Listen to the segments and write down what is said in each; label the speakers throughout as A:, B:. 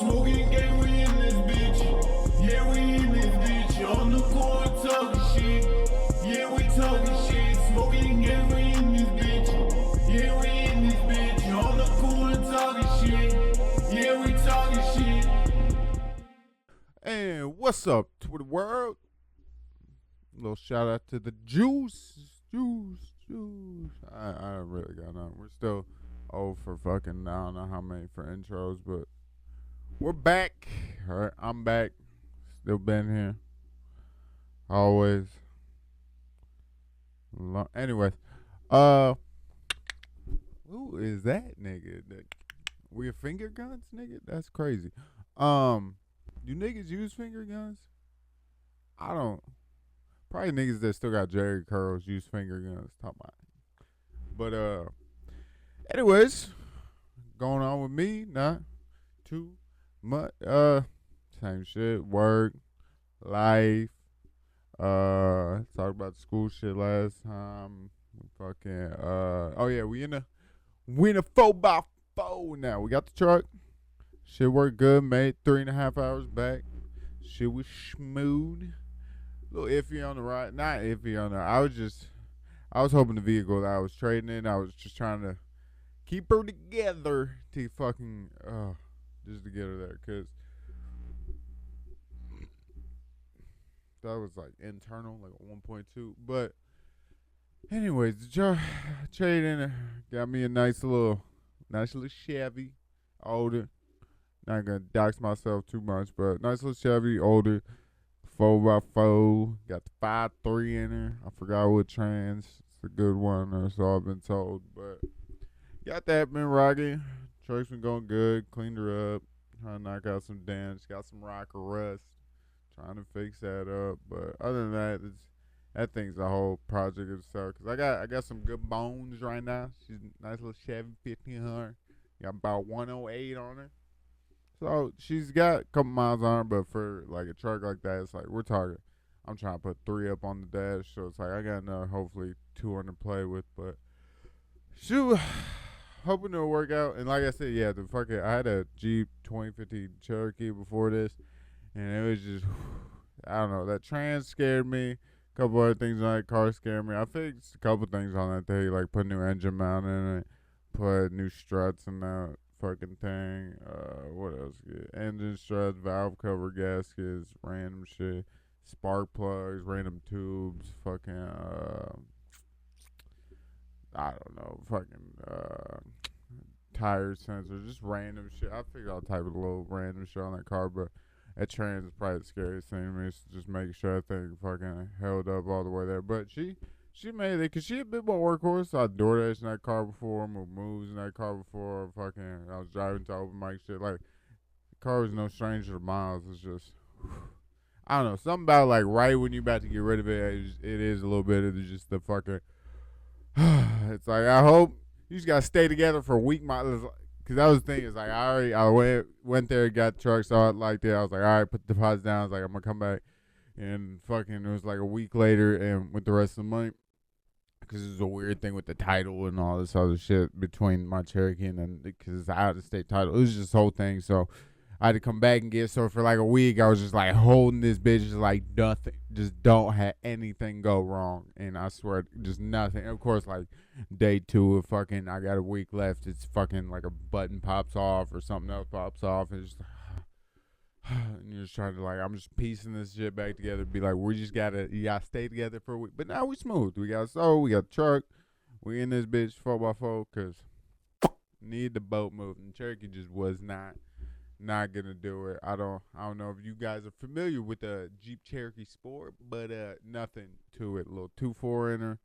A: Smoking gang, we in this bitch. Yeah, we in this bitch. On the court talking shit. Yeah, we talking shit. Smoking gang, we in this bitch. Yeah, we in this bitch. On the court talking shit. Yeah, we talking shit.
B: And what's up, Twitter world? A little shout out to the Juice. I really got nothing. We're still old for fucking, I don't know how many for intros, but we're back. All right, I'm back. Still been here. Always. Anyways, who is that nigga? We have finger guns, nigga? That's crazy. Do niggas use finger guns? I don't. Probably niggas that still got Jerry curls use finger guns. Talk about it. But anyways, going on with me, not too much. Same shit. Work, life. Talked about school shit last time. Fucking oh yeah, we in a 4x4 now. We got the truck. Shit worked good. Made 3.5 hours back. Shit was smooth. A little iffy on the ride. Not iffy on the. I was hoping the vehicle that I was trading in. I was just trying to keep her together to fucking just to get her there, cause that was like internal, like a 1.2. But anyways, the trade in got me a nice little Chevy, older. Not gonna dox myself too much, but nice little Chevy, older, 4x4. Got the 5.3 in her. I forgot what trans. It's a good one, or so I've been told. But got that, been rocking. Truck's been going good. Cleaned her up. Trying to knock out some dents. Got some rocker rust. Trying to fix that up. But other than that, that thing's a whole project itself. Cause I got some good bones right now. She's a nice little Chevy 1500. Got about 108 on her. So she's got a couple miles on her, but for like a truck like that, it's like we're talking. I'm trying to put 3 up on the dash, so it's like I got another hopefully 200 to play with. But shoot, hoping it'll work out. And like I said, yeah, I had a Jeep 2050 Cherokee before this, and it was just I don't know. That trans scared me. A couple other things on that car scared me. I fixed a couple things on that thing, like put a new engine mount in it, put new struts in that fucking thing. What else? Engine struts, valve cover gaskets, random shit, spark plugs, random tubes, fucking I don't know, fucking tire sensors, just random shit. I figured I'll type of little random shit on that car, but that trans is probably the scariest thing to me. It's just making sure that thing fucking held up all the way there. But she made it, cause she a bit more workhorse. I DoorDash in that car before, moved moves in that car before. Fucking, I was driving to open mic shit. Like, the car was no stranger to miles. It's just, I don't know, something about like right when you about to get rid of it, it is a little bit of just the fucking. It's like I hope you just gotta stay together for a week, cause that was the thing. Is like I went there, got the truck, saw it like that. I was like, all right, put the deposit down. I was like, I'm gonna come back, and fucking it was like a week later, and with the rest of the money. Because it was a weird thing with the title and all this other shit between my Cherokee and then because it's an out-of-state title. It was just this whole thing. So I had to come back and get. So for like a week, I was just like holding this bitch, just like nothing. Just don't have anything go wrong. And I swear, just nothing. And of course, like day 2 of fucking, I got a week left. It's fucking like a button pops off or something else pops off. And just and you're just trying to like, I'm just piecing this shit back together. Be like, you gotta stay together for a week. But now we smooth. We got we got the truck. We in this bitch 4x4 because need the boat moving. Cherokee just was not gonna do it. I don't know if you guys are familiar with the Jeep Cherokee Sport, but nothing to it. Little 2.4 in her.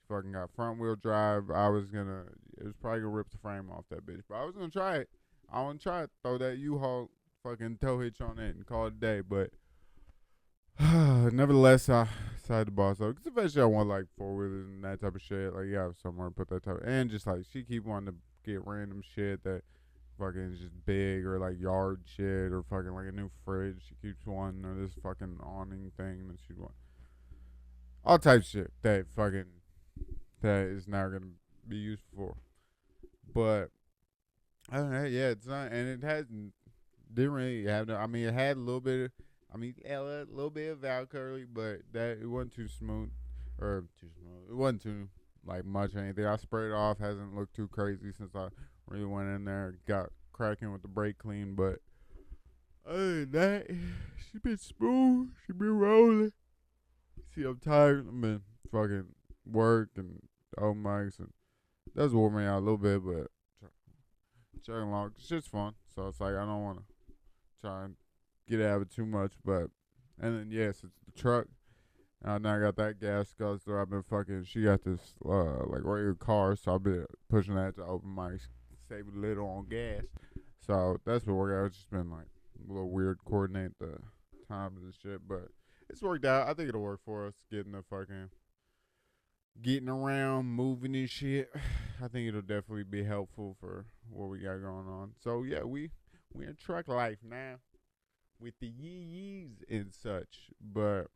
B: Fucking got front wheel drive. It was probably gonna rip the frame off that bitch, but I was gonna try it. I want to try it. Throw that U-Haul fucking tow hitch on it and call it a day, but nevertheless, I decided to boss up. Because eventually I want like 4-wheelers and that type of shit. Like, you have somewhere to put that type of, and just like, she keep wanting to get random shit that fucking is just big or like yard shit or fucking like a new fridge. She keeps wanting or this fucking awning thing that she wants. All types of shit that is now going to be used for. But, I don't know, yeah, it's not, and it hasn't Didn't really have no. I mean, it had a little bit. Yeah, a little bit of Val Curly, but it wasn't too smooth or too smooth. It wasn't too like much or anything. I sprayed it off. Hasn't looked too crazy since I really went in there, got cracking with the brake clean. But other than that, she been smooth. She been rolling. See, I'm tired. I've been fucking work and open mics, and that's wore me out a little bit, but chugging along, it's just fun. So it's like I don't want to try and get out of it too much, but and then yes, it's the truck. Now I got that gas guzzler. So I've been fucking. She got this like regular car, so I've been pushing that to open mics, saving a little on gas. So that's been working out. It's just been like a little weird coordinate the times and shit, but it's worked out. I think it'll work for us getting around, moving and shit. I think it'll definitely be helpful for what we got going on. So yeah, we in truck life now with the yees and such. But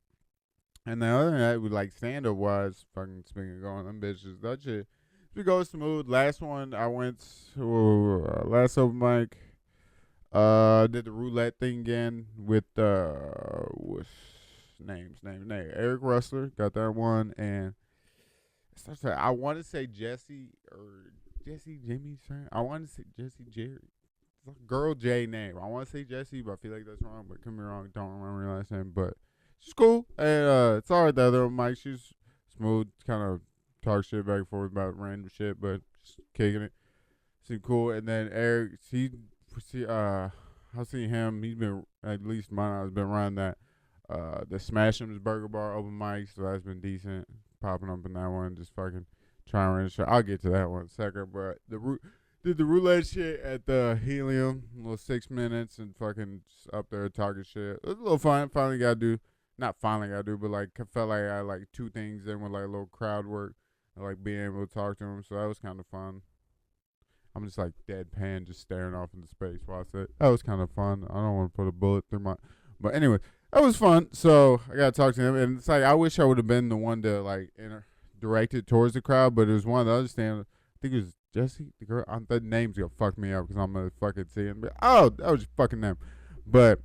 B: and the other than that, with like stand up wise, fucking speaking of going them bitches, that shit we go smooth. Last one I went to last open mic. Did the roulette thing again with what's name Eric Rustler, got that one, and I want to say Jesse Jimmy's friend. I want to say Jesse Jerry. It's a girl J name. I want to say Jesse, but I feel like that's wrong. But could be wrong. Don't remember her last name. But she's cool. And it's alright. The other Mike, she's smooth. Kind of talk shit back and forth about random shit, but just kicking it. Seemed cool. And then Eric, I see him. He's been at least mine. I've been running that the Smash'em's Burger Bar open mic, so that's been decent. Popping up in that one, just fucking trying to run the show. I'll get to that one in a second, but did the roulette shit at the Helium, a little 6 minutes, and fucking just up there talking shit. It was a little fun. But like I felt like I had like two things in with like a little crowd work, and like being able to talk to them. So that was kind of fun. I'm just like deadpan, just staring off into space while I said that was kind of fun. I don't want to put a bullet through my, but anyway. That was fun, so I got to talk to him, and it's like I wish I would have been the one to like direct it towards the crowd, but it was one of the other stand. I think it was Jesse, the girl. The name's gonna fuck me up because I'm gonna fucking see it. Oh, that was your fucking name. But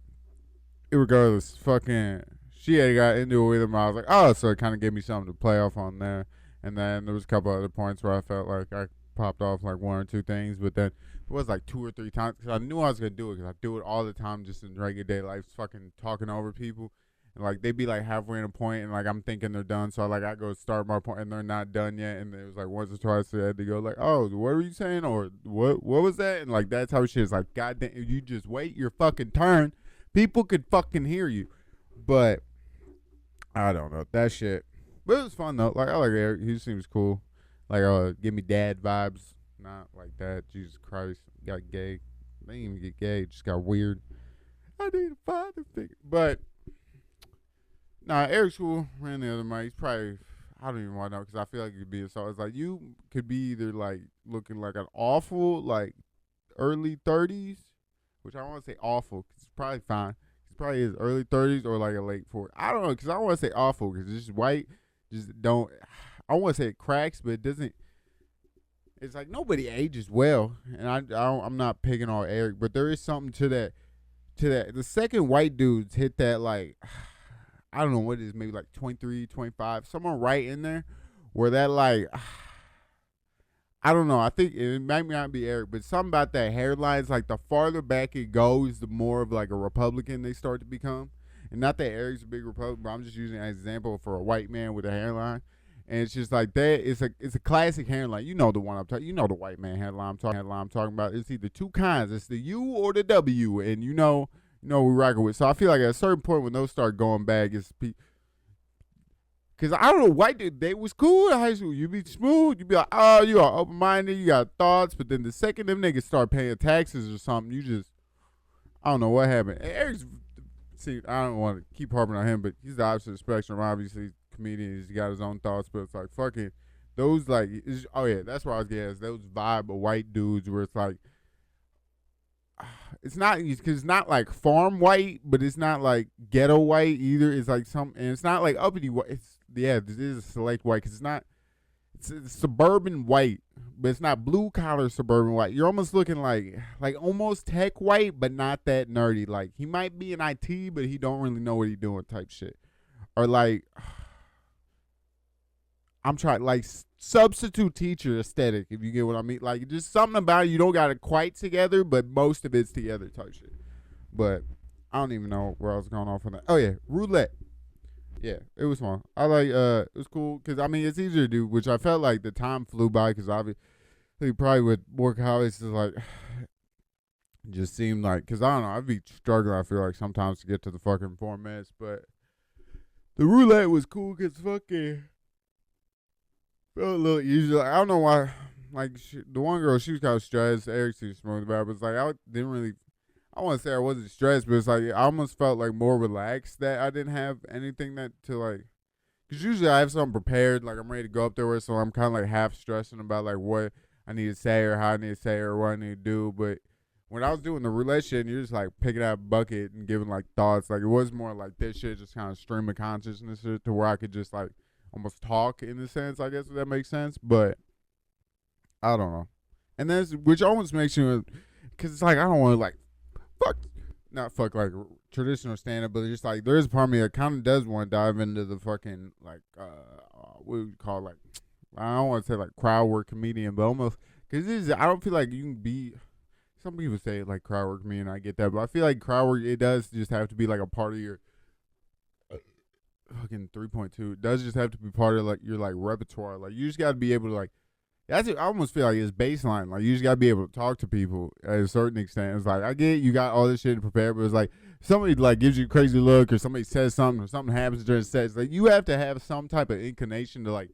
B: regardless, fucking she had got into it with him. I was like, oh, so it kind of gave me something to play off on there. And then there was a couple other points where I felt like I popped off like one or two things, but then it was like 2 or 3 times because I knew I was gonna do it because I do it all the time just in regular day life, fucking talking over people, and like they'd be like halfway in a point and like I'm thinking they're done, so I go start my point and they're not done yet, and it was like once or twice I had to go like, oh, what were you saying, or what was that, and like that type of shit is like, goddamn, you just wait your fucking turn, people could fucking hear you, but I don't know that shit, but it was fun though. Like I like Eric, he seems cool, like give me dad vibes. Not like that. Jesus Christ. Got gay. They didn't even get gay. Just got weird. I need a father figure. But, nah, Eric's cool. Ran the other mic. He's probably, I don't even want to know because I feel like he'd be a so. It's like you could be either like looking like an awful, like early 30s, which I want to say awful because it's probably fine. He's probably his early 30s or like a late 40s. I don't know because I don't want to say awful because it's just white. Just don't, I want to say it cracks, but it doesn't. It's like nobody ages well, and I'm not picking on Eric, but there is something to that. The second white dudes hit that like, I don't know what it is, maybe like 23, 25, someone right in there, where that like, I don't know. I think it might not be Eric, but something about that hairlines. Like the farther back it goes, the more of like a Republican they start to become. And not that Eric's a big Republican, but I'm just using it as an example for a white man with a hairline. And it's just like that. It's a classic hairline. You know the one I'm talking. You know the white man hairline I'm talking about. It's either two kinds. It's the U or the W, and you know we rocking with. So I feel like at a certain point when those start going back, it's because I don't know, white dude, they was cool in high school. You be smooth. You be like, oh, you are open minded. You got thoughts. But then the second them niggas start paying taxes or something, you just, I don't know what happened. And Eric's, see, I don't want to keep harping on him, but he's the opposite of the spectrum, obviously. Comedian, he's got his own thoughts, but it's like fucking those like oh yeah, that's where I was getting. Those vibe of white dudes where it's like it's not because it's not like farm white, but it's not like ghetto white either. It's like and it's not like uppity white. It's this is a select white because it's not. It's suburban white, but it's not blue collar suburban white. You're almost looking like almost tech white, but not that nerdy. Like he might be in IT, but he don't really know what he doing type shit. Or like I'm trying like substitute teacher aesthetic, if you get what I mean. Like just something about it, you don't got it quite together, but most of it's together type shit. But I don't even know where I was going off on that. Oh yeah, roulette. Yeah, it was fun. I like it was cool because I mean it's easier to do, which I felt like the time flew by because obviously probably with more college is like it just seemed like because I don't know I'd be struggling. I feel like sometimes to get to the fucking 4 minutes, but the roulette was cool because fucking felt a little easy. Like, I don't know why. Like the one girl, she was kind of stressed. Eric's too smooth about it, but it's like I didn't really. I want to say I wasn't stressed, but it's like I almost felt like more relaxed that I didn't have anything that to like. Because usually I have something prepared, like I'm ready to go up there with, so I'm kind of like half stressing about like what I need to say or how I need to say or what I need to do. But when I was doing the roulette shit, and you're just like picking out a bucket and giving like thoughts, like it was more like this shit, just kind of stream of consciousness to where I could just like almost talk in a sense, I guess, if that makes sense. But I don't know. And that's, which almost makes you, because it's like I don't want to like, not fuck like traditional stand up, but it's just like there is a part of me that kind of does want to dive into the fucking like what would you call like I don't want to say like crowd work comedian, but almost because I don't feel like you can be. Some people say like crowd work comedian, I get that, but I feel like crowd work it does just have to be like a part of your fucking 3.2. It does just have to be part of like your like repertoire. Like you just got to be able to like. That's it. I almost feel like it's baseline. Like you just gotta be able to talk to people at a certain extent. It's like I get you got all this shit prepared, but it's like somebody like gives you a crazy look or somebody says something or something happens during set. It's like you have to have some type of inclination to like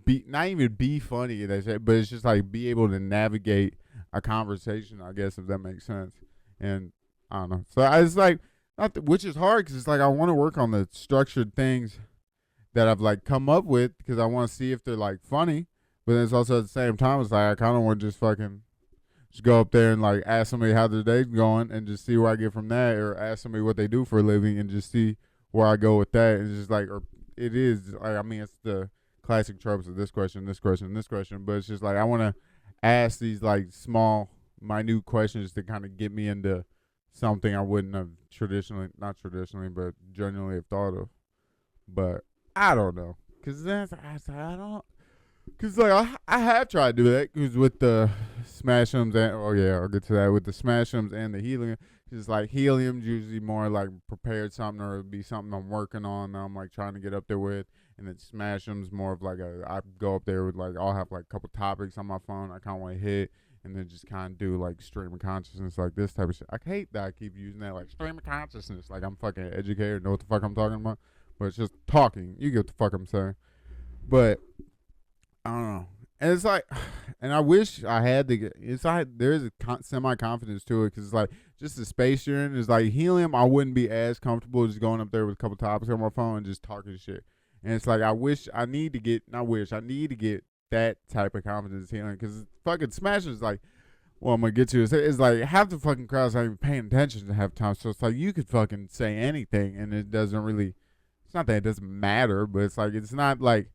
B: be not even be funny, but it's just like be able to navigate a conversation. I guess if that makes sense. And I don't know. So it's like which is hard because it's like I want to work on the structured things that I've like come up with because I want to see if they're like funny. But then it's also at the same time, it's like I kind of want to just fucking just go up there and like ask somebody how their day's going and just see where I get from that, or ask somebody what they do for a living and just see where I go with that. And it's just like, or it is like I mean, it's the classic tropes of this question, this question, this question. But it's just like I want to ask these like small, minute questions to kind of get me into something I wouldn't have not traditionally, but genuinely have thought of. But I don't know, cause that's I don't. Cause like I have tried to do that. Cause with the Smashums and I'll get to that with the Smashums and the Helium. Cause like Helium's usually more like prepared something or it'd be something I'm working on that I'm like trying to get up there with, and then Smashums more of like I go up there with like I'll have like a couple topics on my phone I kind of want to hit, and then just kind of do like stream of consciousness like this type of shit. I hate that I keep using that like stream of consciousness like I'm fucking educated, know what the fuck I'm talking about, but it's just talking. You get what the fuck I'm saying, but. I don't know. And it's like, and I wish I had the, it's like, there's a semi-confidence to it because it's like, just the space you're in is like Helium, I wouldn't be as comfortable just going up there with a couple topics on my phone and just talking shit. And it's like, I need to get that type of confidence Helium because fucking Smash is like, well, I'm going to get to it's like half the fucking crowd's not even paying attention to half the time. So it's like, you could fucking say anything and it doesn't really, it's not that it doesn't matter, but it's like, it's not like,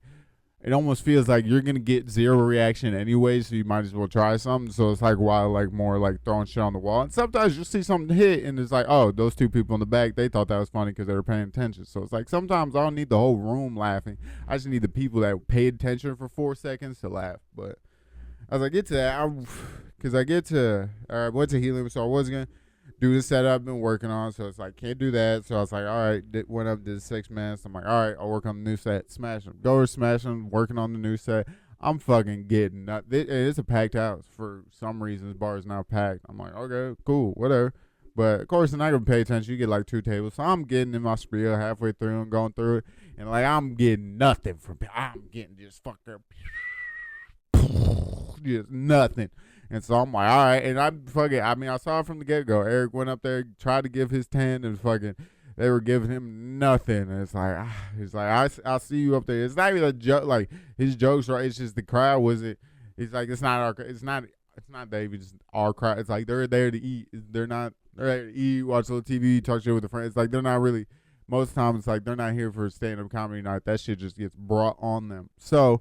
B: it almost feels like you're going to get zero reaction anyway, so you might as well try something. So it's like why like more like throwing shit on the wall. And sometimes you'll see something hit, and it's like, oh, those two people in the back, they thought that was funny because they were paying attention. So it's like sometimes I don't need the whole room laughing. I just need the people that paid attention for 4 seconds to laugh. But as I get to that, because I went to Helium, so I was going to do the set I've been working on, so it's like can't do that. So I was like, all right, went up, did 6 minutes. I'm like, all right, I'll work on the new set. Smash them, go or smash them. Working on the new set. I'm fucking getting nuts. It's a packed house for some reason. This bar is now packed. I'm like, okay, cool, whatever. But of course, you're not gonna pay attention. You get like 2 tables, so I'm getting in my spiel halfway through and going through it, and like I'm getting nothing from. I'm getting just fucked up, just nothing. And so I'm like, all right. And I saw it from the get-go. Eric went up there, tried to give his 10, and fucking, they were giving him nothing. And it's like, I'll see you up there. It's not even a joke. Like, his jokes, right? It's just the crowd wasn't, it's like, it's not David, it's our crowd. It's like, they're there to eat. They're there to eat, watch a little TV, talk shit with their friends. It's like, they're not really, most times, it's like, they're not here for stand-up comedy night. That shit just gets brought on them. So,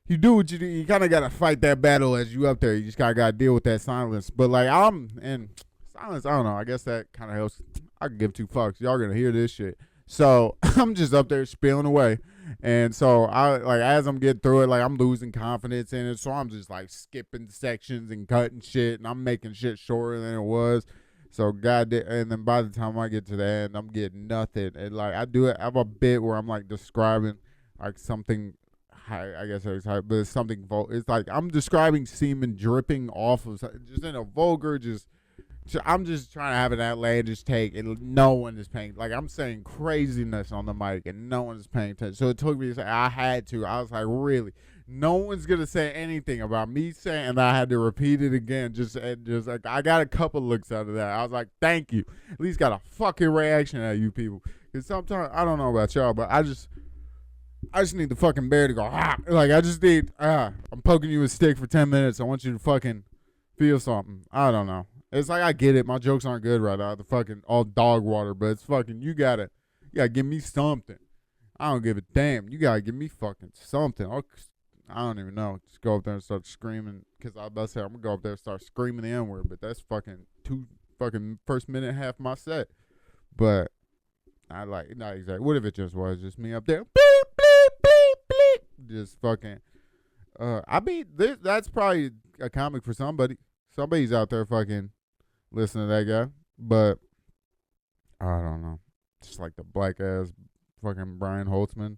B: you do what you do. You kind of got to fight that battle as you up there. You just got to deal with that silence. But like and silence, I don't know. I guess that kind of helps. I can give two fucks. Y'all gonna hear this shit. So I'm just up there spilling away. And so I like as I'm getting through it, like I'm losing confidence in it. So I'm just like skipping sections and cutting shit, and I'm making shit shorter than it was. So and then by the time I get to the end, I'm getting nothing. And like I have a bit where I'm like describing like something. I guess it's high, but it's something. It's like I'm describing semen dripping off of just in a vulgar I'm just trying to have an outlandish take, and no one is paying. Like I'm saying craziness on the mic, and no one is paying attention. So it took me. I had to. I was like, really, no one's gonna say anything about me saying, and I had to repeat it again. Just like I got a couple looks out of that. I was like, thank you. At least got a fucking reaction out of you people. Because sometimes I don't know about y'all, but I just need the fucking bear to go. Ah. Like I just need. I'm poking you with a stick for 10 minutes. I want you to fucking feel something. I don't know. It's like I get it. My jokes aren't good right now. The fucking all dog water, but it's fucking you gotta give me something. I don't give a damn. You gotta give me fucking something. I don't even know. Just go up there and start screaming because I was about to say I'm gonna go up there and start screaming the N word, but that's fucking first minute and half of my set. But I like not exactly. What if it just was just me up there? Bleep bleep bleep bleep. Just fucking. I mean, that's probably a comic for somebody. Somebody's out there fucking listening to that guy, but I don't know. Just like the black ass fucking Brian Holtzman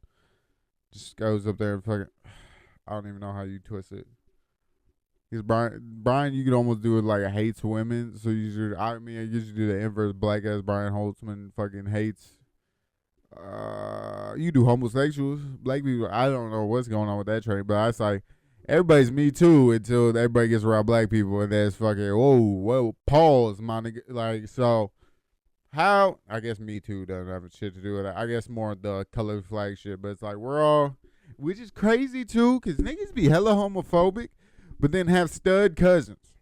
B: just goes up there and fucking. I don't even know how you twist it. Because Brian, you could almost do it like a hates women. So I usually do the inverse. Black ass Brian Holtzman fucking hates. You do homosexuals, black people. I don't know what's going on with that train, but I say everybody's Me Too until everybody gets around black people, and that's fucking whoa, pause, my nigga. Like so, how? I guess Me Too doesn't have shit to do with it. I guess more the color flag shit, but it's like which is crazy too, cause niggas be hella homophobic, but then have stud cousins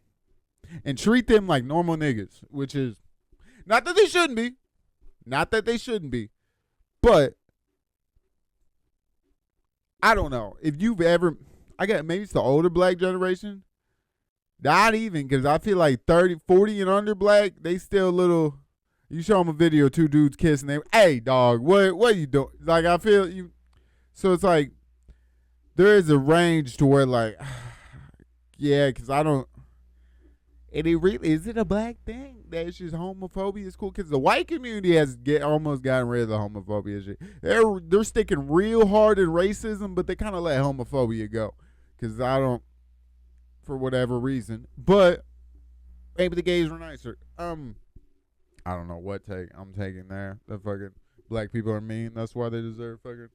B: and treat them like normal niggas, which is not that they shouldn't be, but I don't know if you've ever. Maybe it's the older black generation. Not even, because I feel like 30, 40 and under black, they still little. You show them a video of two dudes kissing, they, hey, dog, what you doing? Like, I feel you. So it's like, there is a range to where, like, yeah, because I don't. And is it a black thing? That's just homophobia is cool? Because the white community has almost gotten rid of the homophobia shit. They're sticking real hard in racism, but they kind of let homophobia go. Because for whatever reason. But maybe the gays were nicer. I don't know what take I'm taking there. The fucking black people are mean. That's why they deserve fucking.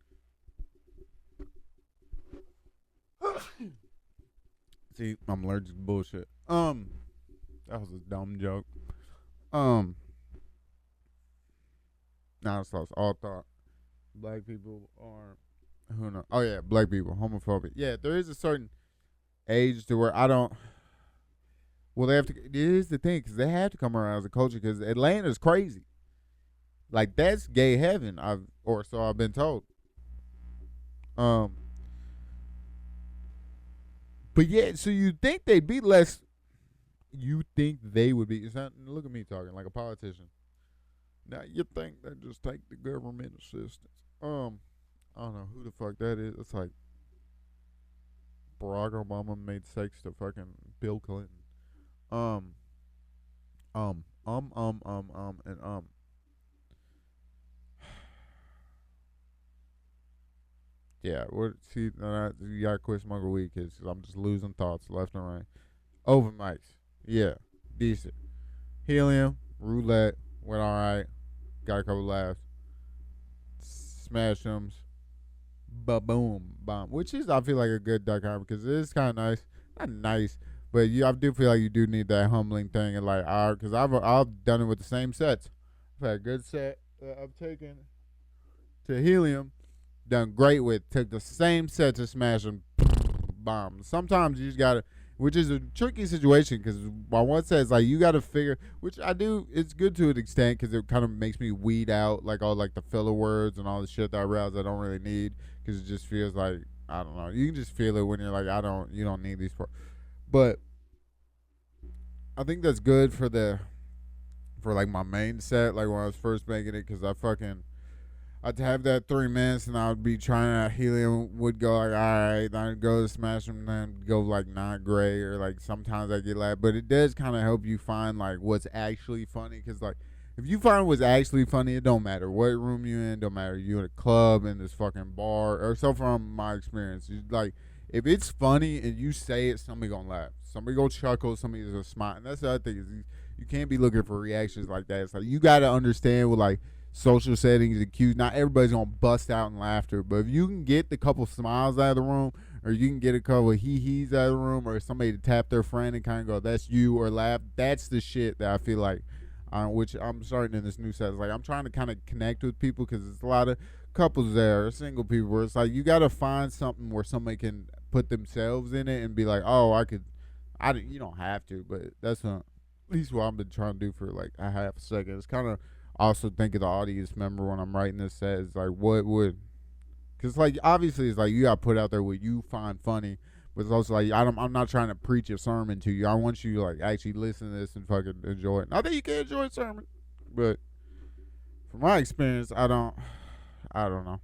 B: See, I'm allergic to bullshit. That was a dumb joke. Now it's lost all thought. Black people are, who knows? Oh yeah, black people, homophobic. Yeah, there is a certain age to where I don't. Well, they have to. It is the thing because they have to come around as a culture because Atlanta's crazy. Like that's gay heaven. So I've been told. But yeah, so you think they'd be less. You think they would be? It's not, look at me talking like a politician. Now you think they just take the government assistance? I don't know who the fuck that is. It's like Barack Obama made sex to fucking Bill Clinton. And Yeah, you gotta quit smoking weed because I'm just losing thoughts left and right. Open mics. Yeah, decent. Helium, roulette, went alright. Got a couple laughs. Smash them. Ba-boom, bomb. Which is, I feel like, a good documentary because it is kind of nice. Not nice, but I do feel like you do need that humbling thing. And like, because I've done it with the same sets. I've had a good set that I've taken to Helium. Done great with. Took the same set to Smash them. Bomb. Sometimes you just got to, which is a tricky situation because on one set, it's like you got to figure, which I do, it's good to an extent because it kind of makes me weed out like all like the filler words and all the shit that I realize I don't really need because it just feels like I don't know. You can just feel it when you're like, you don't need these. But I think that's good for like my main set, like when I was first making it, because I'd have that 3 minutes and I would be trying to, Helium would go like, all right, then I'd go to smash them, then go like not great, or like sometimes I get laughed. But it does kind of help you find like what's actually funny, because like if you find what's actually funny, it don't matter what room you in, don't matter you in a club, in this fucking bar, or so from my experience. Like if it's funny and you say it, somebody gonna laugh, somebody gonna chuckle, somebody's gonna smile, and that's the other thing is you can't be looking for reactions like that. It's like you gotta understand with like social settings and cues. Not everybody's gonna bust out in laughter, but if you can get the couple smiles out of the room, or you can get a couple of hee-hees out of the room, or somebody to tap their friend and kind of go, "That's you," or laugh. That's the shit that I feel like, which I'm starting in this new set. It's like I'm trying to kind of connect with people because there's a lot of couples there, or single people, where it's like you gotta find something where somebody can put themselves in it and be like, "Oh, I could." You don't have to, but that's at least what I've been trying to do for like a half a second. It's kind of also think of the audience member when I'm writing this set. It's like what would, because like obviously it's like you got to put out there what you find funny, but it's also like I'm not trying to preach a sermon to you. I want you to like actually listen to this and fucking enjoy it. Not that you can enjoy a sermon, but from my experience, I don't know.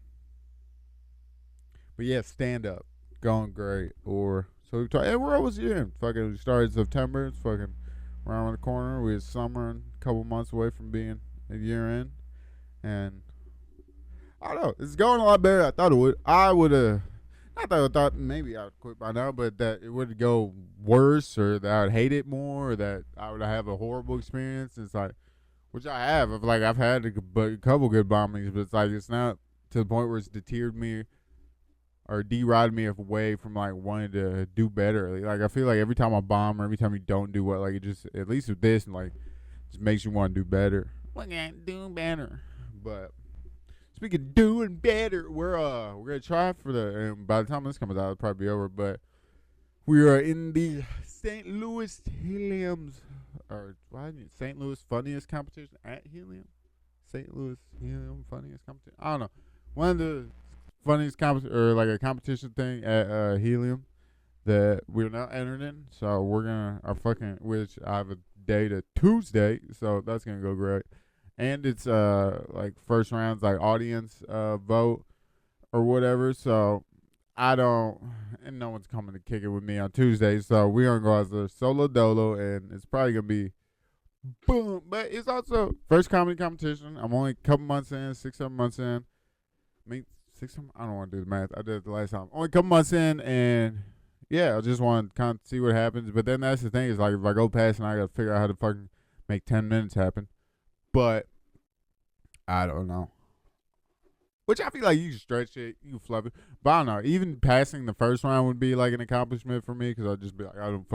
B: But yeah, stand up, going great. Or so we talk. Hey, where was you in? Fucking we started September. It's fucking around the corner. We had summer and a couple months away from being a year in, and I don't know. It's going a lot better than I thought it would. I would have. Not that I thought maybe I would quit by now, but that it would go worse, or that I would hate it more, or that I would have a horrible experience. It's like, which I have. I've had a couple good bombings, but it's like it's not to the point where it's deterred me or deride me away from like wanting to do better. Like I feel like every time I bomb or every time you don't do well, like it just, at least with this, like just makes you want to do better. Look at doing better. But speaking of doing better, we're gonna try for and by the time this comes out, it'll probably be over. But we are in the St. Louis Helium's, or St. Louis Funniest Competition at Helium. St. Louis Helium Funniest Competition. I don't know. One of the funniest or like a competition thing at Helium that we're now entered in. So we're gonna which I have a day to Tuesday, so that's gonna go great. And it's like first round's like audience vote or whatever. So and no one's coming to kick it with me on Tuesday. So we're gonna go as a solo dolo, and it's probably gonna be boom. But it's also first comedy competition. I'm only a couple months in, 6-7 months in. I mean, I don't want to do the math. I did it the last time. Only a couple months in, and yeah, I just want to kind of see what happens. But then that's the thing, is like if I go past and I got to figure out how to fucking make 10 minutes happen. But I don't know. Which I feel like you can stretch it, you can fluff it. But I don't know. Even passing the first round would be like an accomplishment for me, because I'd just be like, I don't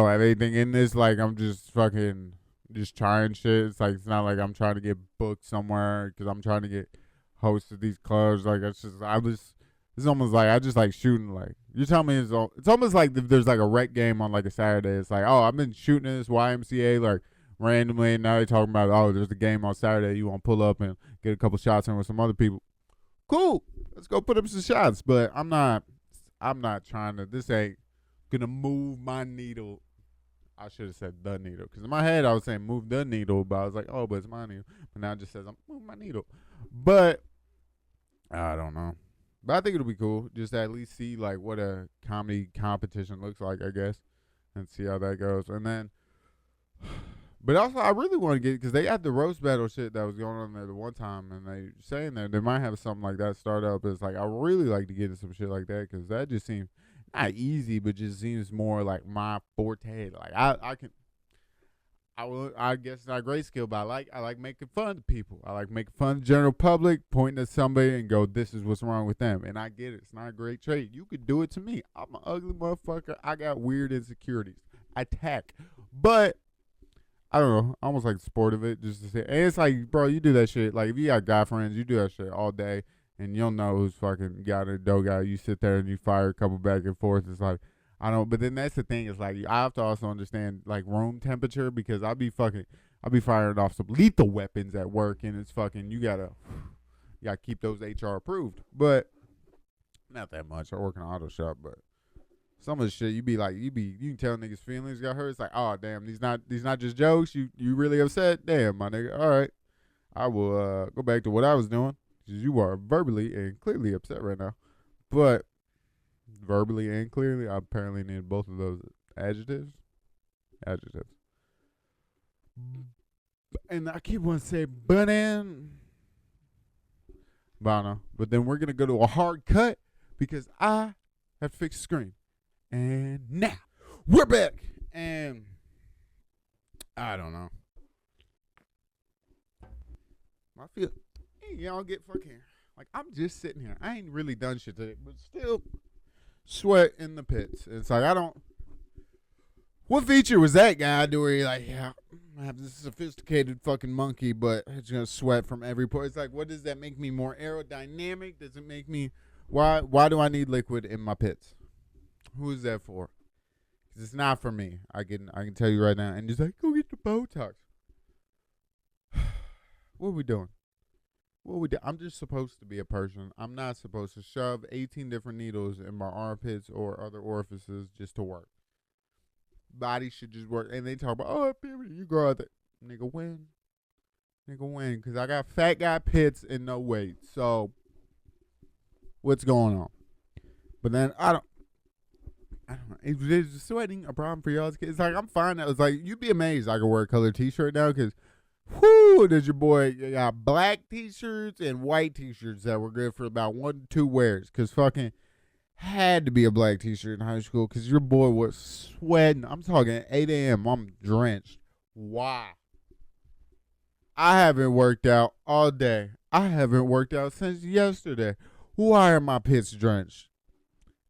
B: have anything in this. Like I'm just fucking just trying shit. It's like, it's not like I'm trying to get booked somewhere, because I'm trying to get host of these clubs. Like it's almost like I just like shooting. Like you're telling me it's almost like if there's like a rec game on like a Saturday. It's like, oh, I've been shooting in this YMCA like randomly, and now they're talking about, oh, there's a game on Saturday. You want to pull up and get a couple shots in with some other people. Cool, let's go put up some shots. But I'm not trying to. This ain't gonna move my needle. I should have said the needle, because in my head I was saying move the needle, but I was like, oh, but it's my needle. But now it just says I'm moving my needle. But I don't know. But I think it'll be cool just to at least see like what a comedy competition looks like, I guess, and see how that goes. And then, but also I really want to get, because they had the roast battle shit that was going on there the one time, and they saying that they might have something like that start up. It's like I really like to get into some shit like that, because that just seems not easy, but just seems more like my forte. Like I guess it's not a great skill, but I like making fun of people. I like making fun of the general public, pointing at somebody and go, this is what's wrong with them. And I get it. It's not a great trait. You could do it to me. I'm an ugly motherfucker. I got weird insecurities. Attack. But I don't know. I almost like the sport of it, just to say. And it's like, bro, you do that shit. Like if you got guy friends, you do that shit all day, and you don't know who's fucking got a dope guy. You sit there and you fire a couple back and forth. It's like, I don't, but then that's the thing, is like I have to also understand like room temperature, because I'll be firing off some lethal weapons at work, and it's fucking, you gotta keep those HR approved. But Not that much. I work in an auto shop, but some of the shit you can tell niggas' feelings got hurt. It's like, oh damn, these not just jokes. You really upset? Damn, my nigga. All right, I will go back to what I was doing. Because you are verbally and clearly upset right now. But verbally and clearly, I apparently need both of those adjectives. Adjectives. And I keep wanting to say, but then then we're gonna go to a hard cut because I have to fix the screen. And now we're back. And I don't know. I feel y'all get fucking like I'm just sitting here. I ain't really done shit today, but still sweat in the pits. It's like I don't. What feature was that guy do where he like, yeah, I have this sophisticated fucking monkey, but it's gonna sweat from every pore? It's like, what does that make me more aerodynamic? Does it make me why do I need liquid in my pits? Who is that for? Because it's not for me. I can tell you right now. And he's like, go get the Botox. What are we doing? I'm just supposed to be a person. I'm not supposed to shove 18 different needles in my armpits or other orifices just to work. Body should just work. And they talk about, oh, puberty, you grow out there. Nigga, when? Because I got fat guy pits and no weight. So, what's going on? But then, I don't know. Is sweating a problem for y'all? It's like, I'm fine. It's like, you'd be amazed I can wear a colored t-shirt now because, whoo, does your boy got black t-shirts and white t-shirts that were good for about 1 to 2 wears. Because fucking had to be a black t-shirt in high school because your boy was sweating. I'm talking at 8 a.m. I'm drenched. Why? I haven't worked out all day. I haven't worked out since yesterday. Why are my pits drenched?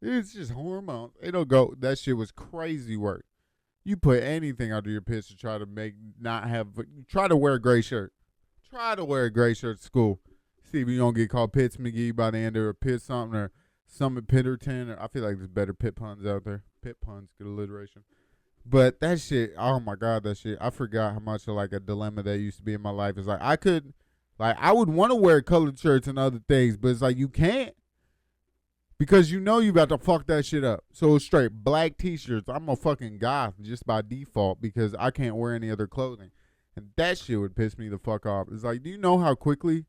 B: It's just hormones. They don't go. That shit was crazy work. You put anything under your pits to try to try to wear a gray shirt. Try to wear a gray shirt at school. See if you don't get called Pits McGee by the end or Pit something or Summit Pitterton. Or I feel like there's better pit puns out there. Pit puns, good alliteration. But that shit, oh my God, that shit. I forgot how much of like a dilemma that used to be in my life. It's like I would want to wear colored shirts and other things, but it's like you can't. Because you know you about to fuck that shit up. So it's straight black t-shirts. I'm a fucking goth just by default because I can't wear any other clothing. And that shit would piss me the fuck off. It's like, do you know how quickly?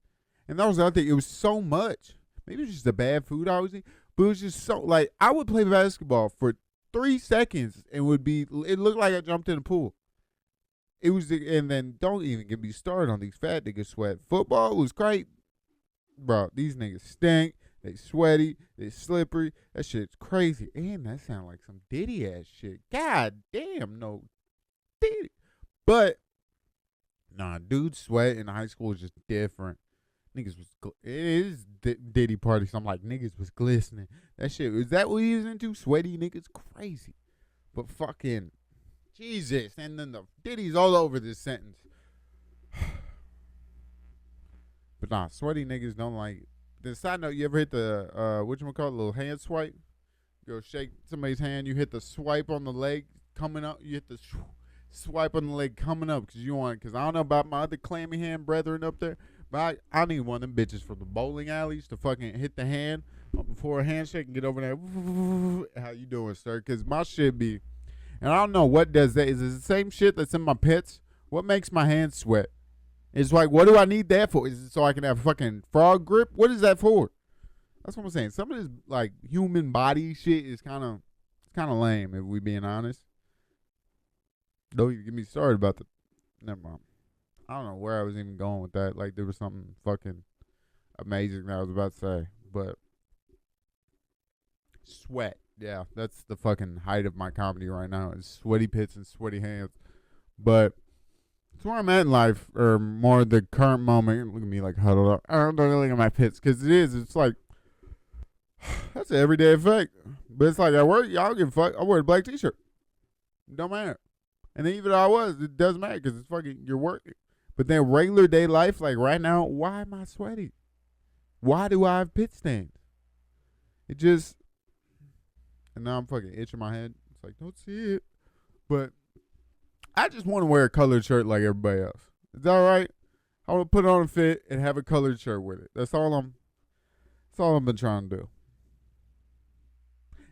B: And that was the other thing. It was so much. Maybe it was just the bad food I was eating. But it was just so, like, I would play basketball for 3 seconds and it looked like I jumped in a pool. It was, and then don't even get me started on these fat niggas sweat. Football was great. Bro, these niggas stink. They sweaty, they slippery. That shit's crazy. And that sound like some Diddy ass shit. God damn, no Diddy. But nah, dude, sweat in high school is just different. Niggas was it is Diddy party. So I'm like, niggas was glistening. That shit, is that what he was into? Sweaty niggas, crazy. But fucking Jesus, and then the Diddy's all over this sentence. But nah, sweaty niggas don't like it. The side note, you ever hit the whatchamacallit, little hand swipe? You go shake somebody's hand, you hit the swipe on the leg coming up, you hit the swipe on the leg coming up because I don't know about my other clammy hand brethren up there, but I need one of them bitches from the bowling alleys to fucking hit the hand before a handshake and get over there. How you doing, sir? Because my shit be, and I don't know what does that. Is it the same shit that's in my pits? What makes my hands sweat? It's like, what do I need that for? Is it so I can have fucking frog grip? What is that for? That's what I'm saying. Some of this like human body shit is kind of lame if we being honest. Don't even get me started about the. Never mind. I don't know where I was even going with that. Like there was something fucking amazing that I was about to say, but sweat. Yeah, that's the fucking height of my comedy right now. Is sweaty pits and sweaty hands, but. It's where I'm at in life, or more the current moment. Look at me like huddled up. I don't look at my pits, because it's like, that's an everyday effect. But it's like at work, y'all give a fuck. I wear a black t-shirt. Don't matter. And then even though I was, it doesn't matter, because it's fucking, you're working. But then regular day life, like right now, why am I sweaty? Why do I have pit stains? It just, and now I'm fucking itching my head. It's like, don't see it. But I just want to wear a colored shirt like everybody else. Is that all right? I want to put on a fit and have a colored shirt with it. That's all I've been trying to do.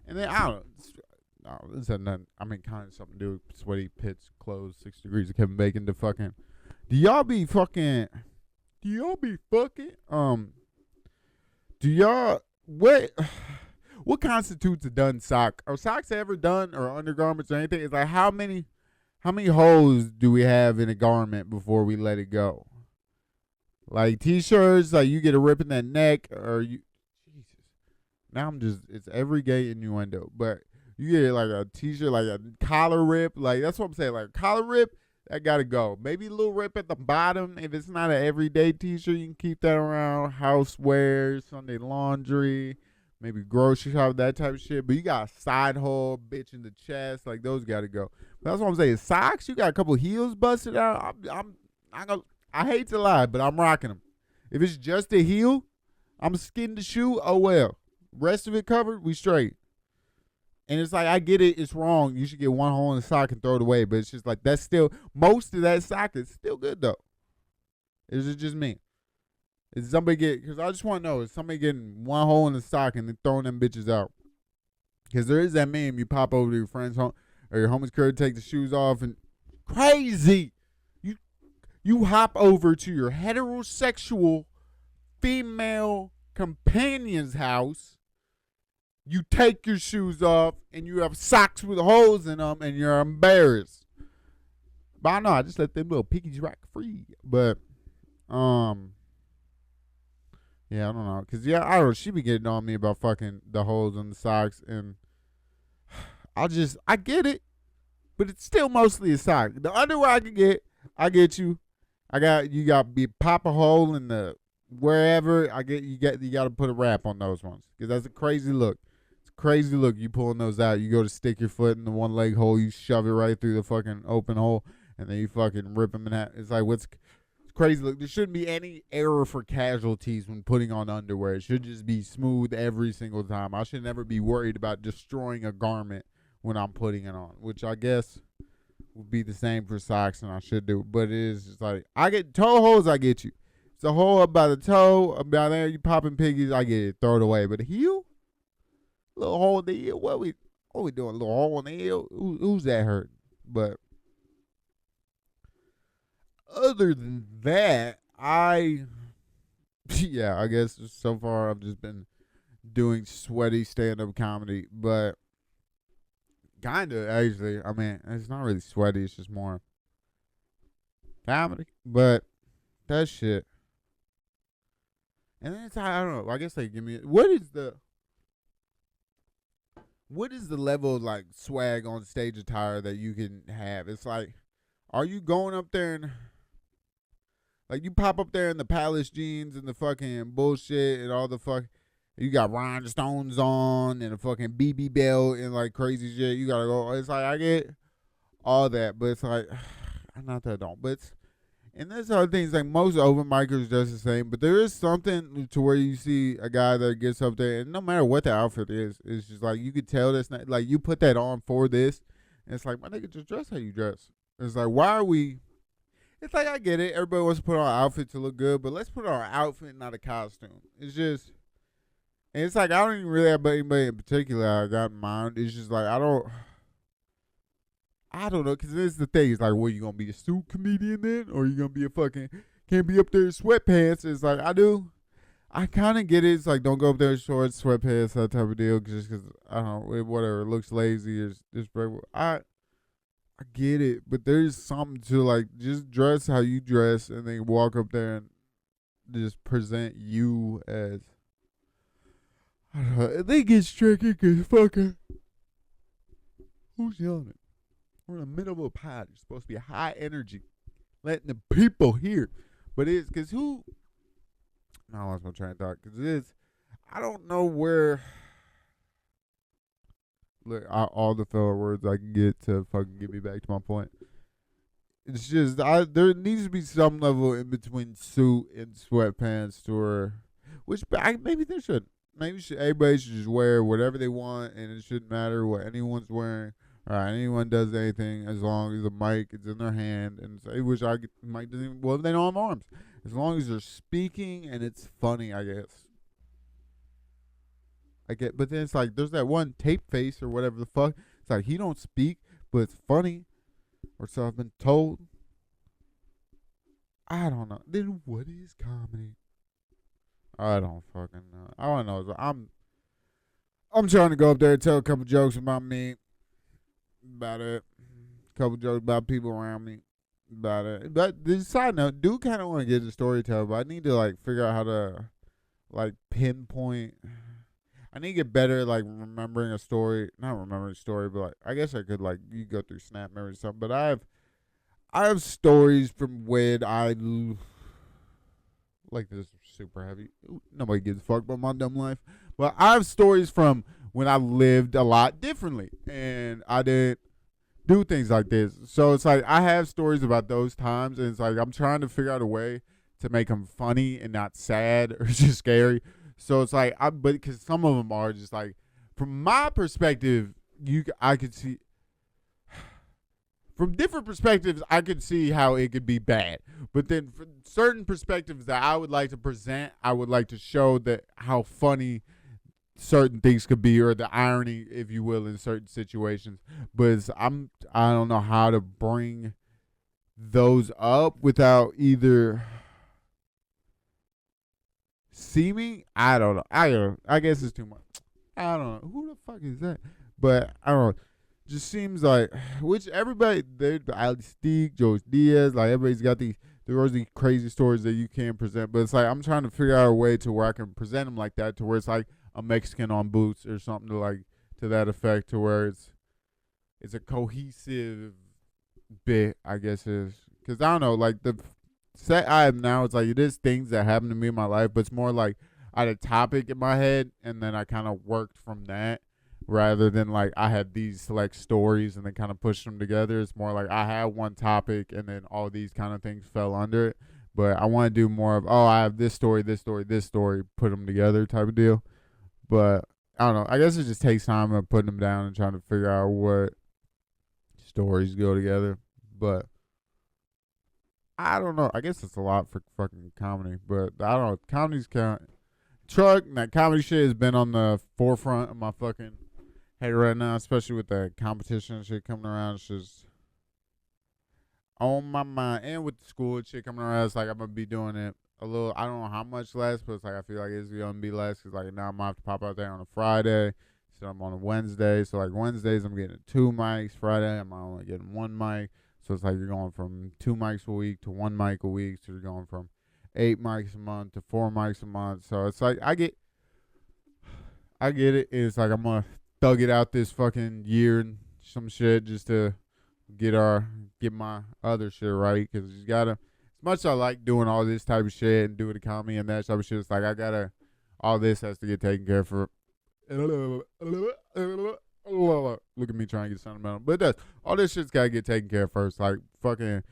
B: And then I don't know. No, this had nothing. I mean, kind of something to do with sweaty pits, clothes, 6 degrees of Kevin Bacon to fucking. Do y'all be fucking? Do y'all be fucking? Do y'all what? What constitutes a done sock? Are socks ever done or undergarments or anything? It's like how many holes do we have in a garment before we let it go? Like t-shirts, like you get a rip in that neck, or you. Jesus. Now it's every gay innuendo, but you get like a t-shirt, like a collar rip, like that's what I'm saying, like a collar rip, that gotta go. Maybe a little rip at the bottom. If it's not an everyday t-shirt, you can keep that around. Housewear, Sunday laundry, maybe grocery shop, that type of shit. But you got a side hole, bitch in the chest, like those gotta go. But that's what I'm saying. Socks, you got a couple heels busted out. I hate to lie, but I'm rocking them. If it's just a heel, I'm skinning the shoe. Oh well. Rest of it covered, we straight. And it's like, I get it, it's wrong. You should get one hole in the sock and throw it away. But it's just like, that's still, most of that sock is still good, though. Is it just me? Is somebody because I just want to know, is somebody getting one hole in the sock and then throwing them bitches out? Because there is that meme, you pop over to your friend's home, or your homie's crib, take the shoes off, and crazy. You hop over to your heterosexual female companion's house, you take your shoes off, and you have socks with holes in them, and you're embarrassed. But I know, I just let them little piggies rock free. But, yeah, I don't know. Because, yeah, I don't know, she be getting on me about fucking the holes in the socks, and I get it, but it's still mostly a sock. The underwear I get you. You got to pop a hole in the wherever. You got to put a wrap on those ones, because that's a crazy look. Crazy look, you pulling those out. You go to stick your foot in the one leg hole, you shove it right through the fucking open hole, and then you fucking rip them in half. It's like, it's crazy look. There shouldn't be any error for casualties when putting on underwear. It should just be smooth every single time. I should never be worried about destroying a garment when I'm putting it on, which I guess would be the same for socks, and I should do. But it is just like, I get toe holes, I get you. It's a hole up by the toe, about there, you popping piggies, I get it, throw it away. But a heel? Little hole in the heel. What we doing? Little hole in the heel. Who's that hurt? But other than that, I guess so far I've just been doing sweaty stand-up comedy, but kind of actually. I mean, it's not really sweaty. It's just more comedy. But that shit. And then it's, I don't know. I guess they give me, what is the level of like swag on stage attire that you can have? It's like, are you going up there and like you pop up there in the Palace jeans and the fucking bullshit and all the you got rhinestones on and a fucking BB belt and like crazy shit. You gotta go. It's like, I get all that, but it's like, not that I don't, but it's, and there's other things, like most open micers just the same, but there is something to where you see a guy that gets up there, and no matter what the outfit is, it's just like, you could tell that's not, like, you put that on for this, and it's like, my nigga, just dress how you dress. It's like, why are we, it's like, I get it, everybody wants to put on an outfit to look good, but let's put on an outfit, not a costume. It's just, and it's like, I don't even really have anybody in particular I got in mind. It's just like, I don't know, because this is the thing. It's like, what, you going to be a suit comedian then? Or you going to be a fucking, can't be up there in sweatpants? It's like, I kind of get it. It's like, don't go up there in shorts, sweatpants, that type of deal, just because, I don't know, whatever, it looks lazy or just regular. I get it, but there's something to, like, just dress how you dress and then walk up there and just present you as, I don't know, they get tricky because fucking, who's yelling? We're in the middle of a pod. You're supposed to be high energy, letting the people hear. But it's because no, I lost my train of thought. Because it is, I don't know where. Look, all the filler words I can get to fucking get me back to my point. It's just, there needs to be some level in between suit and sweatpants, which maybe there should. Maybe everybody should just wear whatever they want, and it shouldn't matter what anyone's wearing. All right, anyone does anything as long as the mic is in their hand, and I wish mic doesn't even, well, if they don't have arms, as long as they're speaking and it's funny, I guess. I get, but then it's like there's that one tape face or whatever the fuck. It's like he don't speak, but it's funny, or so I've been told. I don't know. Then what is comedy? I don't fucking know. I don't know. I'm trying to go up there and tell a couple jokes about me, about it. A couple jokes about people around me, about it. But the side note, do kind of want to get a storyteller, but I need to like figure out how to like pinpoint. I need to get better at like remembering a story. Not remembering a story, but like I guess I could like you go through snap memory or something. But I have stories from when like this is super heavy. Nobody gives a fuck about my dumb life. But I have stories from when I lived a lot differently and I didn't do things like this. So it's like I have stories about those times, and it's like I'm trying to figure out a way to make them funny and not sad or just scary. So it's like but because some of them are just like, from my perspective, I could see. From different perspectives, I could see how it could be bad. But then for certain perspectives that I would like to present, I would like to show that how funny certain things could be, or the irony, if you will, in certain situations. But I don't know how to bring those up without either seeming, I don't know. I guess it's too much. I don't know. Who the fuck is that? But I don't know. Just seems like, which everybody, Ali Steak, Joe Diaz, like everybody's got there are these crazy stories that you can't present. But it's like I'm trying to figure out a way to where I can present them like that, to where it's like a Mexican on boots or something to that effect, to where it's a cohesive bit, I guess is. Because I don't know, like the set I have now, it's like it is things that happen to me in my life, but it's more like I had a topic in my head and then I kind of worked from that. Rather than like I had these select stories and then kind of pushed them together. It's more like I had one topic and then all these kind of things fell under it. But I want to do more of, I have this story, this story, this story, put them together type of deal. But I don't know. I guess it just takes time of putting them down and trying to figure out what stories go together. But I don't know. I guess it's a lot for fucking comedy. But I don't know. Comedy's truck and that comedy shit has been on the forefront of my fucking head right now, especially with the competition and shit coming around. It's just on my mind. And with the school and shit coming around, it's like I'm going to be doing it a little, I don't know how much less, but it's like I feel like it's going to be less, because like now I'm going to have to pop out there on a Friday. So I'm on a Wednesday. So like Wednesdays I'm getting 2 mics. Friday I'm only getting 1 mic. So it's like you're going from 2 mics a week to 1 mic a week. So you're going from 8 mics a month to 4 mics a month. So it's like I get it. It's like I'm going to thug it out this fucking year and some shit just to get my other shit right, because you gotta, as much as I like doing all this type of shit and doing the comedy and that type of shit, it's like all this has to get taken care of. For look at me trying to get sentimental, but it does. All this shit's gotta get taken care of first. Like fucking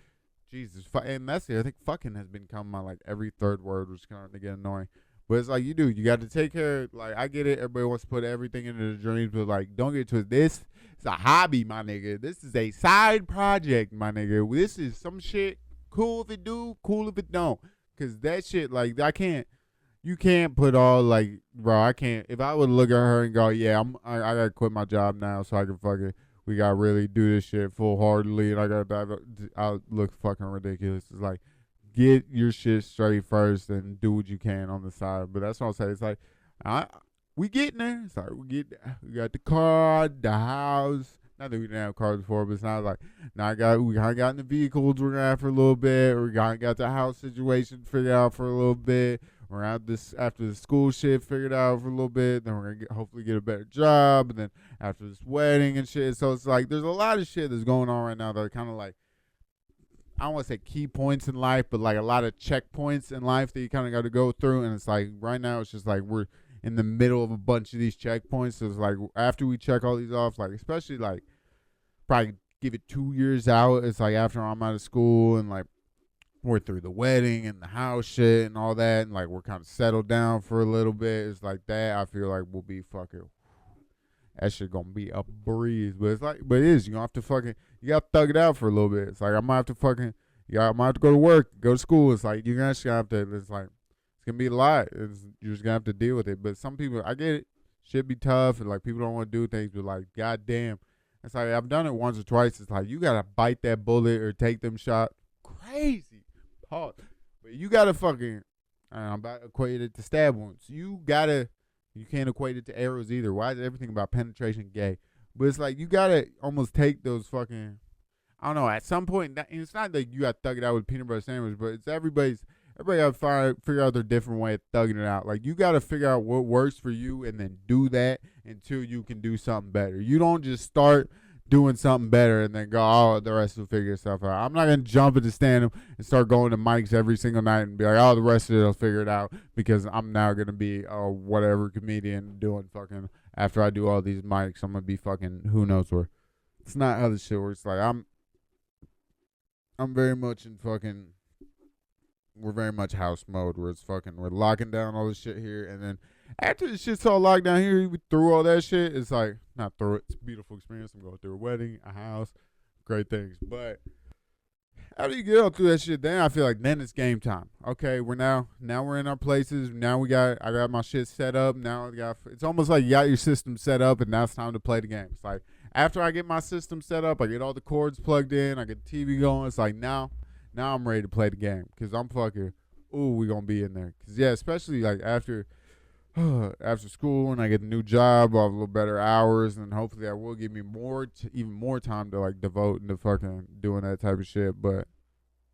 B: Jesus, and that's it. I think fucking has become my like every third word, which is kind of to get annoying. But it's like you got to take care. Like I get it, everybody wants to put everything into the dreams, but like don't get to it. This is a hobby, my nigga. This is a side project, my nigga. This is some shit. Cool if it do, cool if it don't. Cause that shit, like you can't put all like, bro. I can't. If I would look at her and go, yeah, I gotta quit my job now so I can fucking, we gotta really do this shit full heartedly, and I gotta dive. I'll look fucking ridiculous. It's like, get your shit straight first and do what you can on the side. But that's what I'm saying. It's like, we getting there. It's like we got the car, the house. Not that we didn't have cars before, but it's not like we kind of got in the vehicles we're gonna have for a little bit. We got the house situation figured out for a little bit. We're out this after the school shit figured out for a little bit. Then we're gonna hopefully get a better job. And then after this wedding and shit. So it's like there's a lot of shit that's going on right now that are kind of like, I don't want to say key points in life, but like a lot of checkpoints in life that you kind of got to go through. And it's like right now it's just like we're in the middle of a bunch of these checkpoints. So it's like after we check all these off, like especially like probably give it 2 years out. It's like after I'm out of school and like we're through the wedding and the house shit and all that, and like we're kind of settled down for a little bit. It's like that. I feel like we'll be fucking, that shit gonna be a breeze. But it's like, but it is. You gonna have to fucking, you gotta thug it out for a little bit. It's like I might have to fucking, I might have to go to work, go to school. It's like you're gonna have to. It's like it's gonna be a lot. You're just gonna have to deal with it. But some people, I get it. shit be tough and like people don't want to do things, but like goddamn, it's like I've done it once or twice. It's like you gotta bite that bullet or take them shots. Crazy, pause. But you gotta fucking. I'm about to equate it to stab wounds. You can't equate it to arrows either. Why is everything about penetration gay? But it's like you gotta almost take those fucking. I don't know. At some point, it's not like you got to thug it out with peanut butter sandwich, but it's everybody got to figure out their different way of thugging it out. Like you got to figure out what works for you and then do that until you can do something better. You don't just start doing something better and then go, oh, the rest will figure itself out. I'm not gonna jump into stand-up and start going to mics every single night and be like, oh, the rest of it will figure it out because I'm now gonna be a whatever comedian doing fucking after I do all these mics. I'm gonna be fucking who knows where. It's not how this shit works. Like I'm very much in fucking. We're very much house mode where it's fucking. We're locking down all this shit here, and then after the shit's all locked down here, we through all that shit. It's like not through it. It's a beautiful experience. I'm going through a wedding, a house, great things. But after you get all through that shit, then I feel like then it's game time. Okay, we're now we're in our places. Now I got my shit set up. Now it's almost like you got your system set up, and now it's time to play the game. It's like after I get my system set up, I get all the cords plugged in, I get the TV going. It's like now I'm ready to play the game because I'm fucking. Ooh, we gonna be in there. Cause yeah, especially like after school and I get a new job, I'll have a little better hours, and hopefully that will give me even more time to like devote into fucking doing that type of shit. But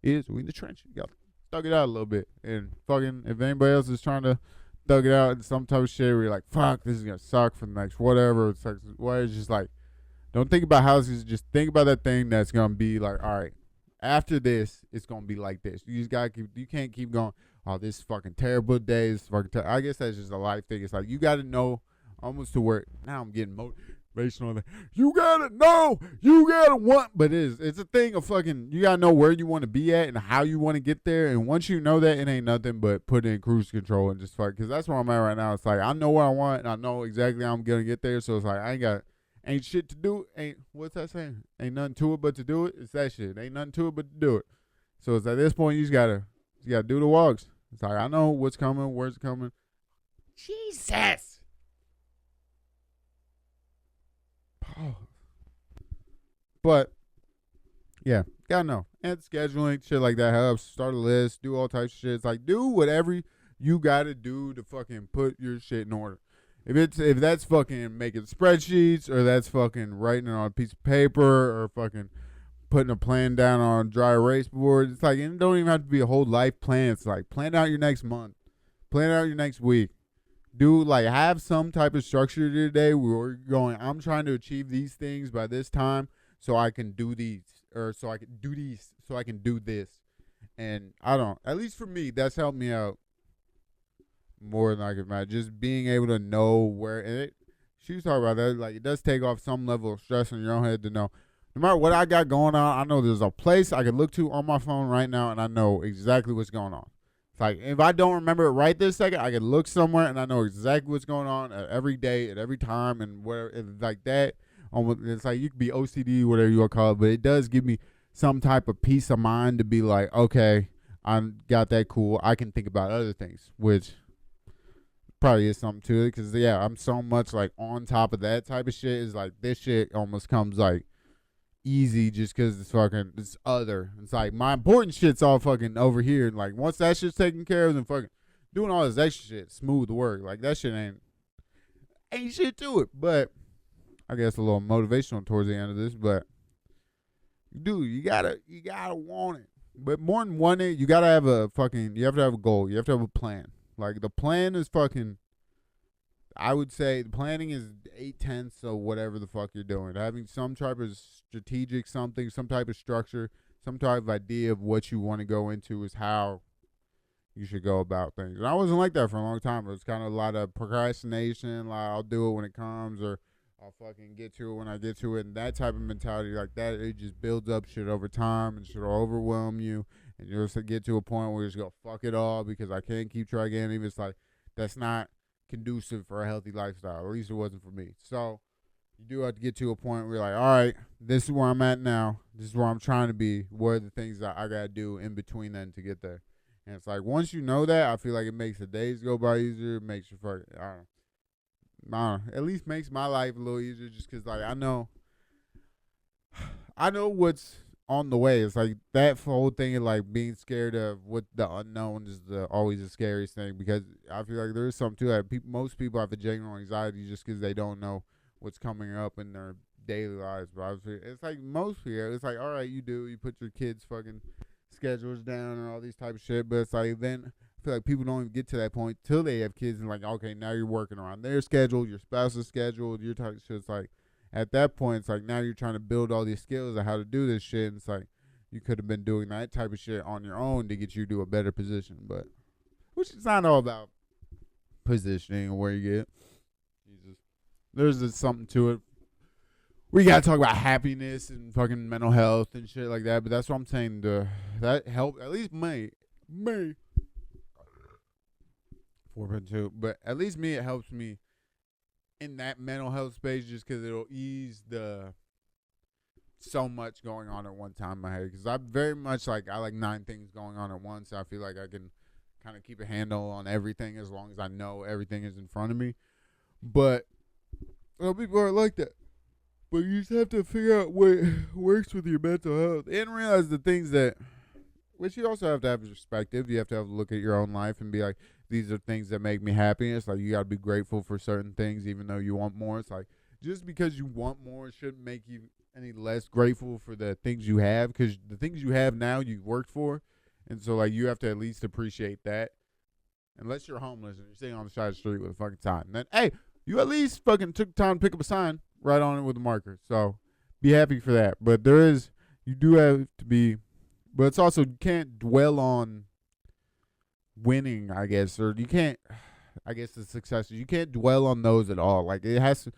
B: we in the trench. You gotta thug it out a little bit, and fucking if anybody else is trying to thug it out in some type of shit where you're like, fuck, this is gonna suck for the next whatever. It's just like, don't think about houses. Just think about that thing that's gonna be like, all right. After this, it's gonna be like this. You just gotta you can't keep going. Oh, this fucking terrible day. I guess that's just a life thing. It's like you gotta know almost to where now I'm getting motivational. You gotta know, you gotta want. But it's a thing of fucking. You gotta know where you want to be at and how you want to get there. And once you know that, it ain't nothing but put in cruise control and just fuck. Because that's where I'm at right now. It's like I know what I want and I know exactly how I'm gonna get there. So it's like ain't shit to do. What's that saying? Ain't nothing to it but to do it. It's that shit. Ain't nothing to it but to do it. So it's at this point you just gotta do the walks. It's like I know what's coming, where's it coming. Jesus. But yeah, gotta know. And scheduling, shit like that helps. Start a list, do all types of shit. It's like do whatever you gotta do to fucking put your shit in order. If that's fucking making spreadsheets or that's fucking writing it on a piece of paper or fucking putting a plan down on a dry erase board, it's like it don't even have to be a whole life plan. It's like plan out your next month, plan out your next week. Do like have some type of structure today where you're going, I'm trying to achieve these things by this time so I can do these or so I can do these so I can do this. And at least for me, that's helped me out more than I can imagine. Just being able to know where, and she was talking about that, like it does take off some level of stress in your own head to know, no matter what I got going on, I know there's a place I can look to on my phone right now, and I know exactly what's going on. It's like if I don't remember it right this second, I can look somewhere and I know exactly what's going on at every day, at every time, and whatever. It's like that. It's like you could be OCD, whatever you want to call it, but it does give me some type of peace of mind to be like, okay, I got that cool. I can think about other things, which probably is something to it, because yeah, I'm so much like on top of that type of shit. Is like this shit almost comes like easy just because it's other. It's like my important shit's all fucking over here, and like once that shit's taken care of, then fucking doing all this extra shit smooth work. Like that shit ain't shit to it. But I guess a little motivational towards the end of this. But dude, you gotta want it. But more than want it, you have to have a goal. You have to have a plan. Like the plan is fucking, I would say the planning is 8/10 of whatever the fuck you're doing. Having some type of strategic something, some type of structure, some type of idea of what you want to go into is how you should go about things. And I wasn't like that for a long time. It was kind of a lot of procrastination, like I'll do it when it comes, or I'll fucking get to it when I get to it. And that type of mentality like that, it just builds up shit over time and shit will overwhelm you. And you'll just get to a point where you just go, fuck it all because I can't keep trying again. Even it's like, that's not conducive for a healthy lifestyle. At least it wasn't for me. So you do have to get to a point where you're like, all right, this is where I'm at now. This is where I'm trying to be. What are the things that I got to do in between then to get there? And it's like, once you know that, I feel like it makes the days go by easier. It makes you fucking, I don't know. at least makes my life a little easier just because, like, I know what's on the way. It's like that whole thing of like being scared of what the unknown is always the scariest thing, because I feel like there is something to that. Most people have a genuine anxiety just because they don't know what's coming up in their daily lives. But obviously, it's like most people, it's like, all right, you put your kids' fucking schedules down and all these type of shit. But it's like then I feel like people don't even get to that point till they have kids and like, okay, now you're working around their schedule, your spouse's schedule, your type of shit. It's like at that point, it's like now you're trying to build all these skills of how to do this shit. And it's like you could have been doing that type of shit on your own to get you to a better position. But which is not all about positioning and where you get. Jesus, there's just something to it. We gotta talk about happiness and fucking mental health and shit like that. But that's what I'm saying. That help at least me 4.2. But at least me, it helps me in that mental health space just because it'll ease the so much going on at one time in my head. Because I'm very much like, I like 9 things going on at once. I feel like I can kind of keep a handle on everything as long as I know everything is in front of me. But people are like that. But you just have to figure out what works with your mental health and realize the things that, which you also have to have perspective. You have to have a look at your own life and be like, these are things that make me happy. It's like you got to be grateful for certain things even though you want more. It's like just because you want more shouldn't make you any less grateful for the things you have, because the things you have now you worked for. And so like you have to at least appreciate that. Unless you're homeless and you're sitting on the side of the street with a fucking sign. And then, hey, you at least fucking took time to pick up a sign, right on it with a marker. So be happy for that. But you do have to be, but it's also, you can't dwell on winning, I guess, or you can't, I guess the successes, you can't dwell on those at all. Like it has to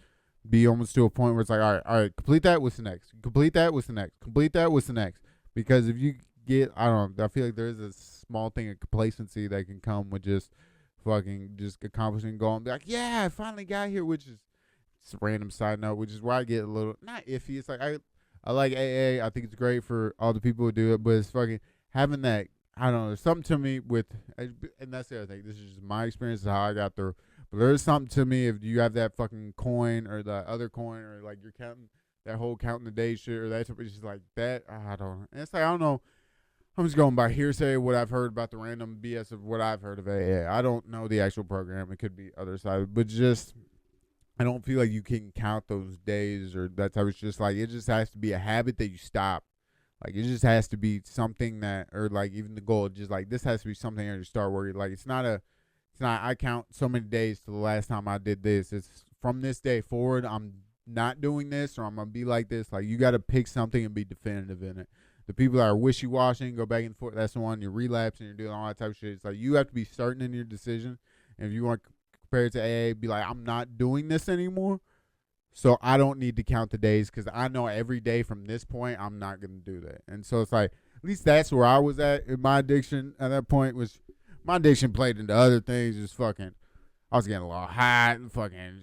B: be almost to a point where it's like, all right, complete that, what's the next? Complete that, what's the next? Complete that, what's the next? Because if you get, I don't know, I feel like there is a small thing of complacency that can come with just accomplishing goal and be like, yeah, I finally got here, which is just a random side note, which is where I get a little, not iffy. It's like, I like AA. I think it's great for all the people who do it, but it's fucking having that, I don't know, there's something to me with, and that's the other thing. This is just my experience of how I got through. But there's something to me if you have that fucking coin or the other coin, or like you're counting that whole counting the day shit, or that, it's just like that. I don't know. And it's like, I don't know. I'm just going by hearsay, what I've heard about the random BS of what I've heard of AA. I don't know the actual program. It could be other side, but just, I don't feel like you can count those days or that type of shit. Just like, it just has to be a habit that you stop. Like, it just has to be something that, or like even the goal, just like, this has to be something that you start working. Like, it's not, I count so many days to the last time I did this. It's from this day forward, I'm not doing this, or I'm going to be like this. Like, you got to pick something and be definitive in it. The people that are wishy-washy, go back and forth, that's the one, you're relapsing, you're doing all that type of shit. It's like, you have to be certain in your decision. And if you want to compare it to AA, be like, I'm not doing this anymore, so I don't need to count the days, because I know every day from this point, I'm not going to do that. And so it's like, at least that's where I was at in my addiction at that point. Was my addiction played into other things, just fucking, I was getting a little high and fucking,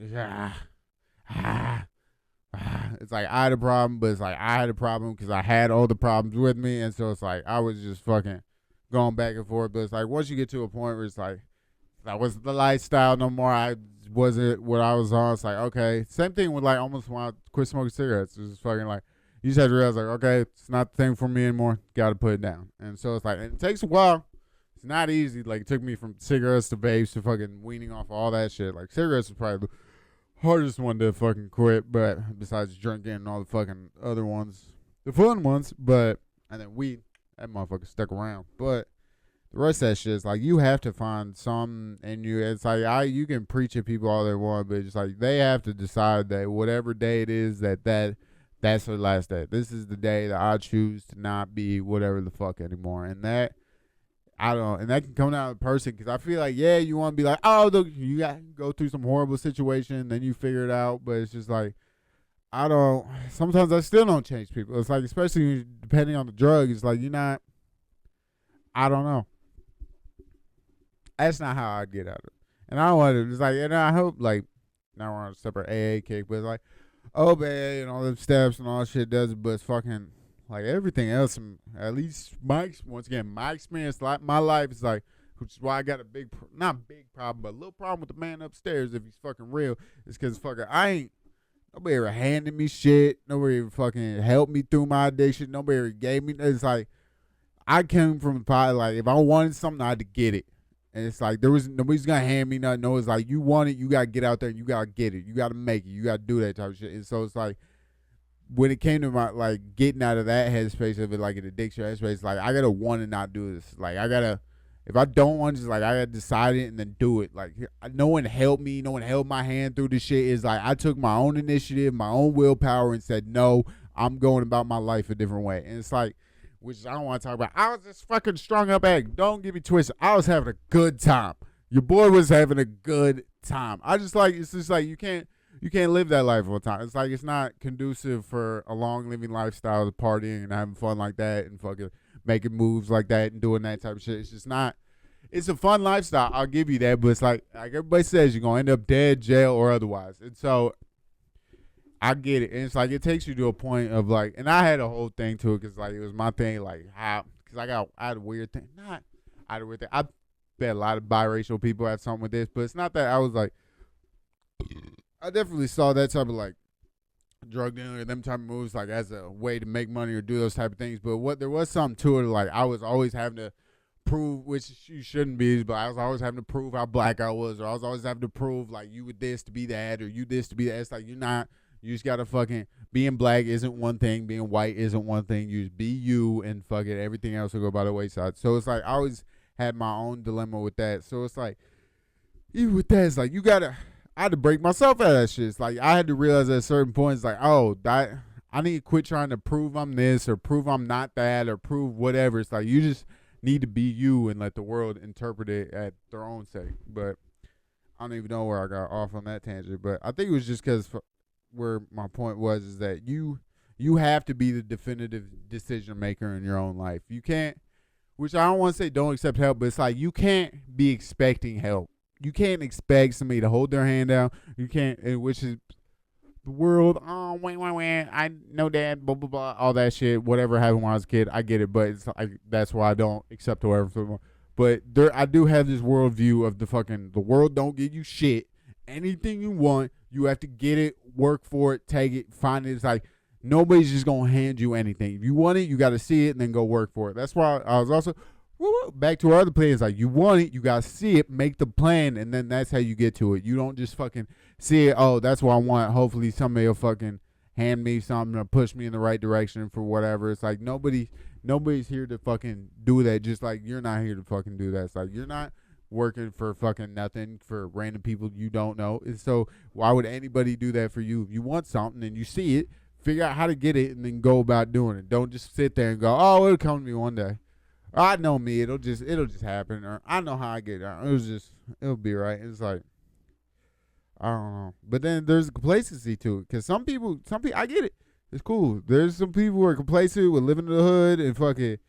B: it's like I had a problem, but it's like I had a problem because I had all the problems with me. And so it's like I was just fucking going back and forth. But it's like once you get to a point where it's like that wasn't the lifestyle no more, I wasn't what I was on. It's like, okay. Same thing with like almost when I quit smoking cigarettes. It's just fucking like, you just have to realize like, okay, it's not the thing for me anymore. Got to put it down. And so it's like, and it takes a while. It's not easy. Like, it took me from cigarettes to vapes to fucking weaning off all that shit. Like, cigarettes was probably the hardest one to fucking quit, but besides drinking and all the fucking other ones, the fun ones. But, and then weed, that motherfucker stuck around. But the rest of that shit is like, you have to find some in you. It's like, you can preach at people all they want, but it's like they have to decide that whatever day it is that's their last day. This is the day that I choose to not be whatever the fuck anymore. And that, I don't know, and that can come down to the person, because I feel like, yeah, you want to be like, oh, look, you got to go through some horrible situation, then you figure it out, but it's just like, sometimes I still don't change people. It's like, especially depending on the drug, it's like, I don't know. That's not how I get out of it. And I don't want to, it's like, and I hope, like, now we're on a separate AA kick, but it's like, oh, AA and all them steps and all that shit does it, but it's fucking, like everything else, at least my experience, like my life is like, which is why I got a not big problem, but a little problem with the man upstairs if he's fucking real. Is because fucking nobody ever handed me shit. Nobody ever fucking helped me through my addiction. Nobody ever gave me. It's like I came from the pot. Like if I wanted something, I had to get it. And it's like nobody's gonna hand me nothing. No, it's like you want it, you gotta get out there and you gotta get it. You gotta make it. You gotta do that type of shit. And so it's like when it came to my like getting out of that headspace of it, like an addiction headspace, like I gotta want to not do this. Like I gotta, if I don't want, just like I gotta decide it and then do it. Like no one helped me, no one held my hand through this shit. It's like I took my own initiative, my own willpower, and said no, I'm going about my life a different way. And it's like, which I don't want to talk about. I was just fucking strung up egg. Don't get me twisted. I was having a good time. Your boy was having a good time. I just like, it's just like you can't live that life all the time. It's like it's not conducive for a long living lifestyle of partying and having fun like that and fucking making moves like that and doing that type of shit. It's just not. It's a fun lifestyle. I'll give you that, but it's like everybody says, you're gonna end up dead, jail, or otherwise. And so I get it. And it's like it takes you to a point of like, and I had a whole thing to it because like it was my thing, like how, because I had a weird thing. Not I had a weird thing. I bet a lot of biracial people have something with this, but it's not that I was like, I definitely saw that type of like drug dealing or them type of moves like as a way to make money or do those type of things. But there was something to it, like I was always having to prove, which you shouldn't be, but I was always having to prove how black I was, or I was always having to prove like you were this to be that, or you this to be that. It's like you're not. You just gotta fucking, being black isn't one thing, being white isn't one thing. You just be you and fuck it, everything else will go by the wayside. So it's like I always had my own dilemma with that. So it's like, even with that, it's like I had to break myself out of that shit. It's like I had to realize at a certain point, it's like, oh, I need to quit trying to prove I'm this or prove I'm not that or prove whatever. It's like you just need to be you and let the world interpret it at their own sake. But I don't even know where I got off on that tangent. But I think it was just because where my point was is that you have to be the definitive decision maker in your own life. You can't, which I don't want to say don't accept help, but it's like you can't be expecting help. You can't expect somebody to hold their hand down. You can't, which is the world. Oh, wait, I know that, blah blah blah, all that shit. Whatever happened when I was a kid, I get it, but it's like that's why I don't accept whoever. But I do have this worldview of the world don't give you shit. Anything you want, you have to get it, work for it, take it, find it. It's like nobody's just gonna hand you anything. If you want it, you got to see it and then go work for it. That's why I was also back to our other plans. Like you want it, you got to see it, make the plan, and then that's how you get to it. You don't just fucking see it. Oh, that's what I want. Hopefully somebody will fucking hand me something or push me in the right direction for whatever. It's like nobody's here to fucking do that. Just like you're not here to fucking do that. It's like you're not working for fucking nothing for random people you don't know. And so why would anybody do that for you? If you want something and you see it, figure out how to get it and then go about doing it. Don't just sit there and go, oh, it'll come to me one day. Or, I know me, it'll just happen. Or I know how I get it. It'll be right. It's like, I don't know. But then there's complacency to it. Because some people, I get it. It's cool. There's some people who are complacent with living in the hood and fucking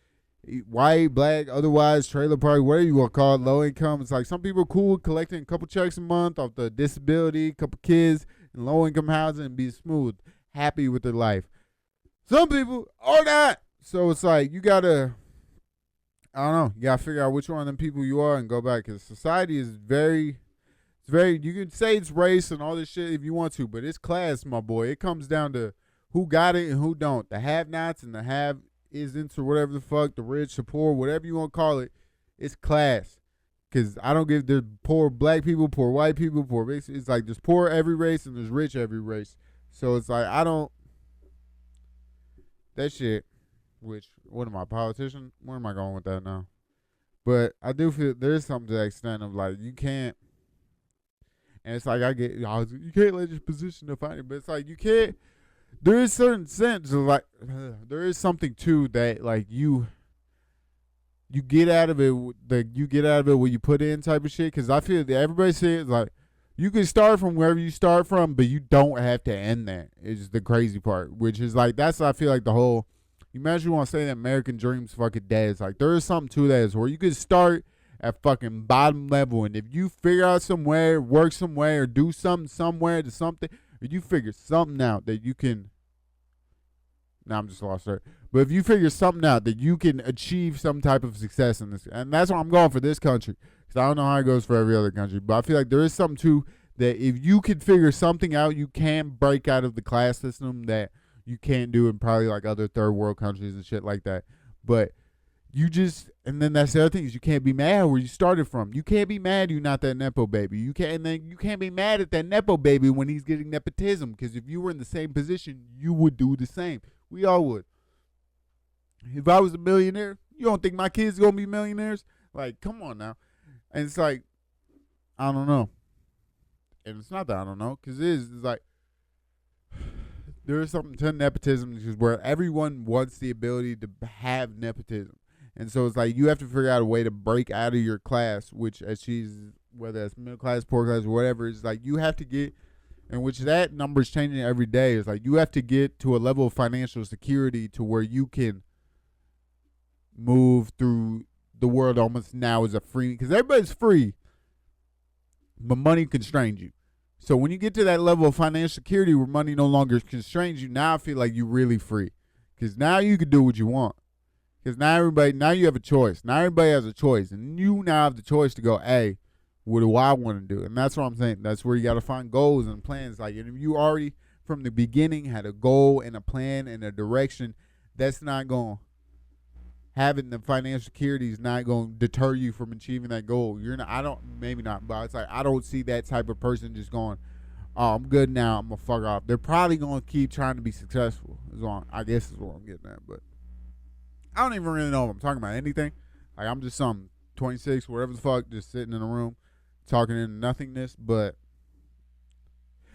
B: white, black, otherwise, trailer park, whatever you want to call it, low income. It's like some people are cool collecting a couple checks a month off the disability, a couple kids in low income housing and be smooth, happy with their life. Some people are not. So it's like you gotta, I don't know, you gotta figure out which one of them people you are and go back. Because society is very, you can say it's race and all this shit if you want to, but it's class, my boy. It comes down to who got it and who don't. The have-nots and the have is into whatever the fuck, the rich, the poor, whatever you want to call it, it's class. Because I don't give, there's poor black people, poor white people, poor mixed. It's like there's poor every race and there's rich every race. So it's like, that shit, which, what am I, politician? Where am I going with that now? But I do feel there's something to the extent of like, you can't, and it's like, you can't let your position define it, but it's like, you can't, there is certain sense of like, there is something too that like you get out of it, what you put in type of shit. Because I feel that everybody says like you can start from wherever you start from, but you don't have to end there. It's the crazy part, which is like that's I feel like the whole. You imagine you want to say that American dream's fucking dead. It's like there is something to that, is where you can start at fucking bottom level, and if you figure out somewhere, work somewhere, or do something somewhere to something. You figure something out that you can Now I'm just lost there. But if you figure something out that you can achieve some type of success in this, and that's what I'm going for this country, because I don't know how it goes for every other country, but I feel like there is something too that if you could figure something out, you can break out of the class system that you can't do in probably like other third world countries and shit like that. But you just, and then that's the other thing is you can't be mad where you started from. You can't be mad you're not that Nepo baby. You can't, and then you can't be mad at that Nepo baby when he's getting nepotism, because if you were in the same position, you would do the same. We all would. If I was a millionaire, you don't think my kids gonna be millionaires? Like, come on now. And it's like, I don't know. And it's not that I don't know, because it's like, there is something to nepotism where everyone wants the ability to have nepotism. And so it's like you have to figure out a way to break out of your class, which as she's, whether it's middle class, poor class, whatever, it's like you have to get, and which that number is changing every day. It's like you have to get to a level of financial security to where you can move through the world almost now as a free, because everybody's free, but money constrains you. So when you get to that level of financial security where money no longer constrains you, now I feel like you're really free, because now you can do what you want. Because now you have a choice. Now everybody has a choice. And you now have the choice to go, hey, what do I want to do? And that's what I'm saying. That's where you got to find goals and plans. Like, and if you already, from the beginning, had a goal and a plan and a direction, that's not going to, having the financial security is not going to deter you from achieving that goal. You're not, maybe not, but it's like, I don't see that type of person just going, oh, I'm good now, I'm going to fuck off. They're probably going to keep trying to be successful. I guess is what I'm getting at, but I don't even really know if I'm talking about anything. Like, I'm just some 26, whatever the fuck, just sitting in a room talking into nothingness. But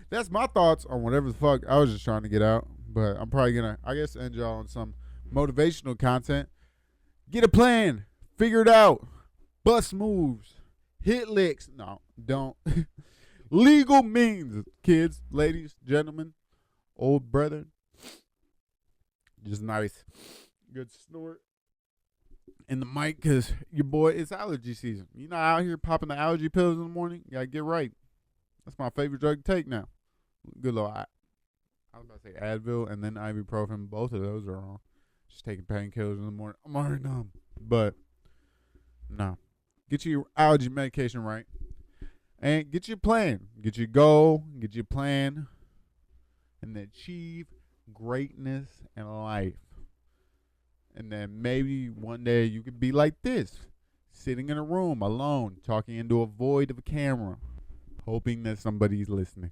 B: that's my thoughts on whatever the fuck I was just trying to get out. But I'm probably going to, I guess, end y'all on some motivational content. Get a plan. Figure it out. Bust moves. Hit licks. No, don't. Legal means, kids, ladies, gentlemen, old brethren. Just nice. Good snort in the mic, because your boy, it's allergy season. You know, out here popping the allergy pills in the morning. You gotta get right. That's my favorite drug to take now. Good little, I was about to say Advil and then ibuprofen. Both of those are wrong. Just taking painkillers in the morning. I'm already numb. But no, get your allergy medication right, and get your plan. Get your goal. Get your plan, and achieve greatness in life. And then maybe one day you could be like this, sitting in a room alone, talking into a void of a camera, hoping that somebody's listening.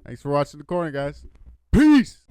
B: Thanks for watching The Corner, guys. Peace!